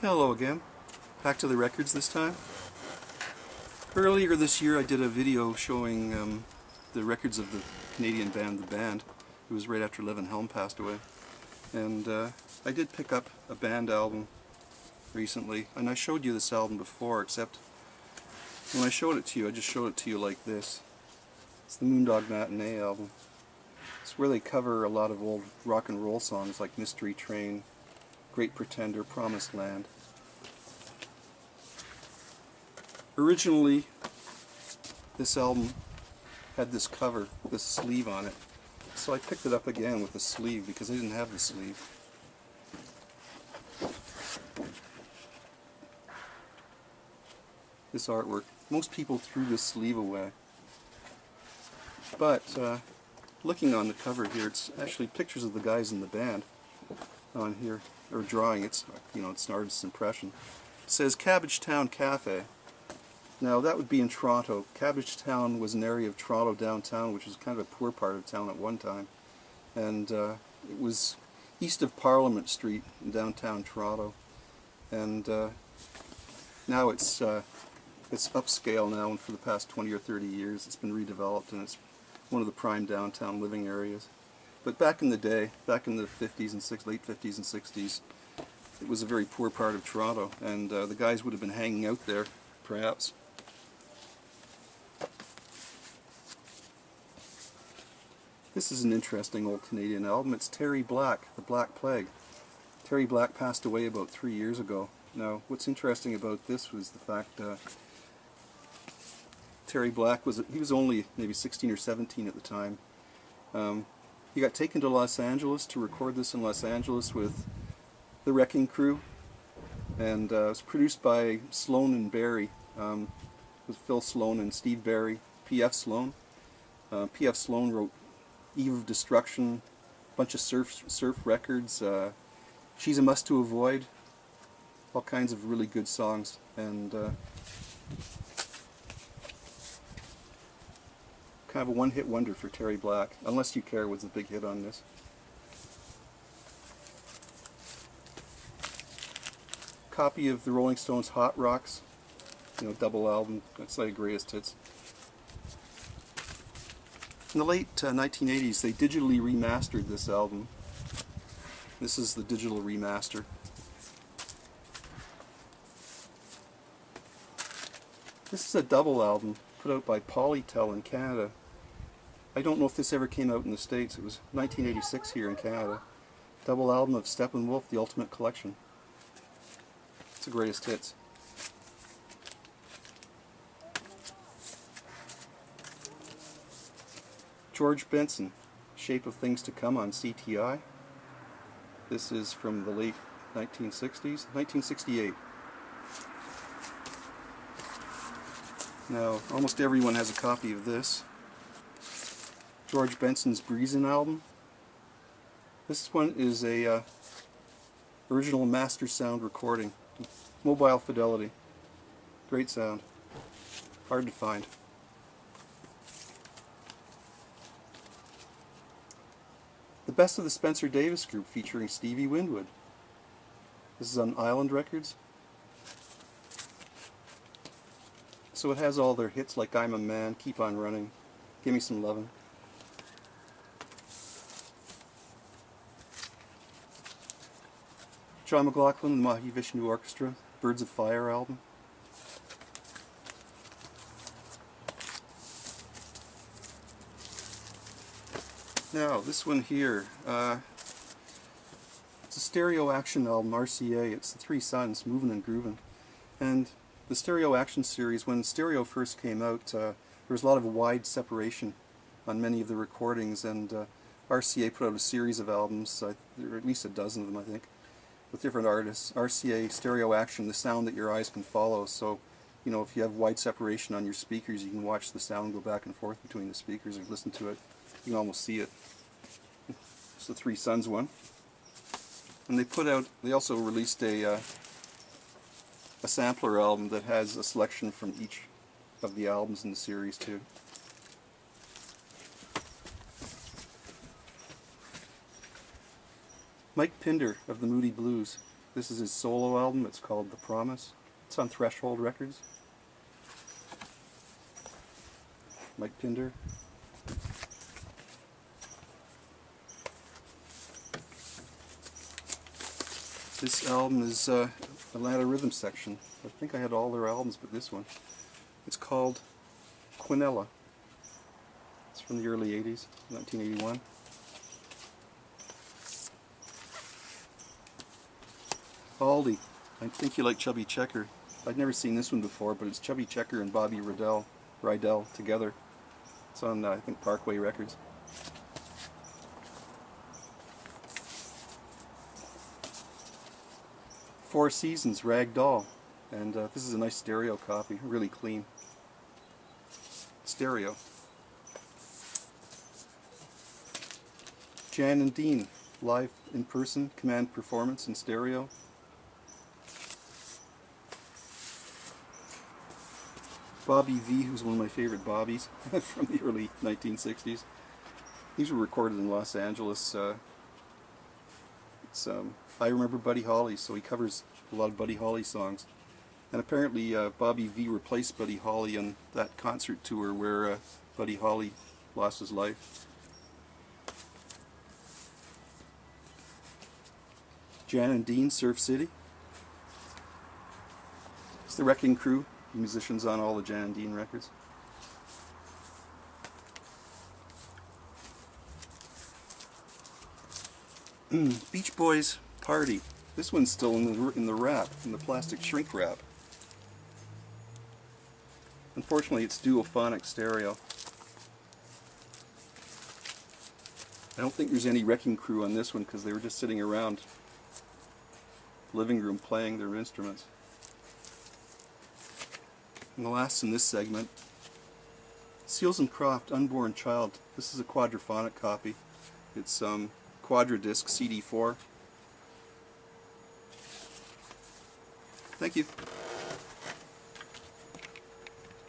Hello again. Back to the records this time. Earlier this year I did a video showing the records of the Canadian band The Band. It was right after Levin Helm passed away. And I did pick up a band album recently, and I showed you this album before, except when I showed it to you, I just showed it to you like this. It's the Moondog Matinee album. It's where they cover a lot of old rock and roll songs like Mystery Train, Great Pretender, Promised Land. Originally, this album had this cover, this sleeve on it. So I picked it up again with the sleeve because I didn't have the sleeve. This artwork. Most people threw this sleeve away. But looking on the cover here, it's actually pictures of the guys in the band on here, or drawing. It's, you know, it's an artist's impression. It says Cabbagetown Cafe. Now that would be in Toronto. Cabbagetown was an area of Toronto downtown, which was kind of a poor part of town at one time, and it was east of Parliament Street in downtown Toronto. And now it's upscale now, and for the past 20 or 30 years it's been redeveloped, and it's one of the prime downtown living areas. But back in the day, back in the 50s and late 50s and 60s, it was a very poor part of Toronto, and the guys would have been hanging out there, perhaps. This is an interesting old Canadian album. It's Terry Black, The Black Plague. Terry Black passed away about 3 years ago. Now, what's interesting about this was the fact Terry Black was only maybe 16 or 17 at the time. He got taken to Los Angeles to record this in Los Angeles with the Wrecking Crew, and it was produced by Sloan and Barry, with Phil Sloan and Steve Barry, P.F. Sloan. P.F. Sloan wrote Eve of Destruction, a bunch of surf records, She's a Must to Avoid, all kinds of really good songs, and kind of a one-hit wonder for Terry Black. Unless You Care was the big hit on this. Copy of the Rolling Stones' Hot Rocks, you know, double album. That's like greatest hits. In the late 1980s, they digitally remastered this album. This is the digital remaster. This is a double album put out by Polytel in Canada. I don't know if this ever came out in the States. It was 1986 here in Canada. Double album of Steppenwolf, The Ultimate Collection. It's the greatest hits. George Benson, Shape of Things to Come on CTI. This is from the late 1960s, 1968. Now, almost everyone has a copy of this. George Benson's Breezin' album. This one is a original master sound recording. Mobile fidelity. Great sound. Hard to find. The Best of the Spencer Davis Group featuring Stevie Winwood. This is on Island Records. So it has all their hits like I'm a Man, Keep on Running, Give Me Some Lovin'. John McLaughlin and the Mahi Vishnu Orchestra, Birds of Fire album. Now, this one here, it's a stereo action album, RCA. It's the Three Sons, Movin' and Groovin'. And the stereo action series, when stereo first came out, there was a lot of wide separation on many of the recordings, and RCA put out a series of albums, there are at least a dozen of them, I think, with different artists. RCA Stereo Action, the sound that your eyes can follow. So, you know, if you have wide separation on your speakers, you can watch the sound go back and forth between the speakers and listen to it. You can almost see it. It's the Three Sons one. And they also released a sampler album that has a selection from each of the albums in the series too. Mike Pinder of the Moody Blues. This is his solo album. It's called The Promise. It's on Threshold Records. Mike Pinder. This album is Atlanta Rhythm Section. I think I had all their albums but this one. It's called Quinella. It's from the early 80s, 1981. Aldi. I think you like Chubby Checker. I'd never seen this one before, but it's Chubby Checker and Bobby Rydell together. It's on, I think, Parkway Records. Four Seasons, Rag Doll. And this is a nice stereo copy, really clean. Stereo. Jan and Dean, live in person, command performance in stereo. Bobby V, who's one of my favorite Bobbies from the early 1960s. These were recorded in Los Angeles. I remember Buddy Holly, so he covers a lot of Buddy Holly songs. And apparently Bobby V replaced Buddy Holly on that concert tour where Buddy Holly lost his life. Jan and Dean, Surf City. It's the Wrecking Crew, musicians on all the Jan and Dean records. Beach Boys Party. This one's still in the wrap, in the plastic shrink wrap. Unfortunately, it's duophonic stereo. I don't think there's any Wrecking Crew on this one because they were just sitting around the living room playing their instruments. And the last in this segment, Seals and Croft, Unborn Child. This is a quadraphonic copy. It's Quadradisc CD4. Thank you.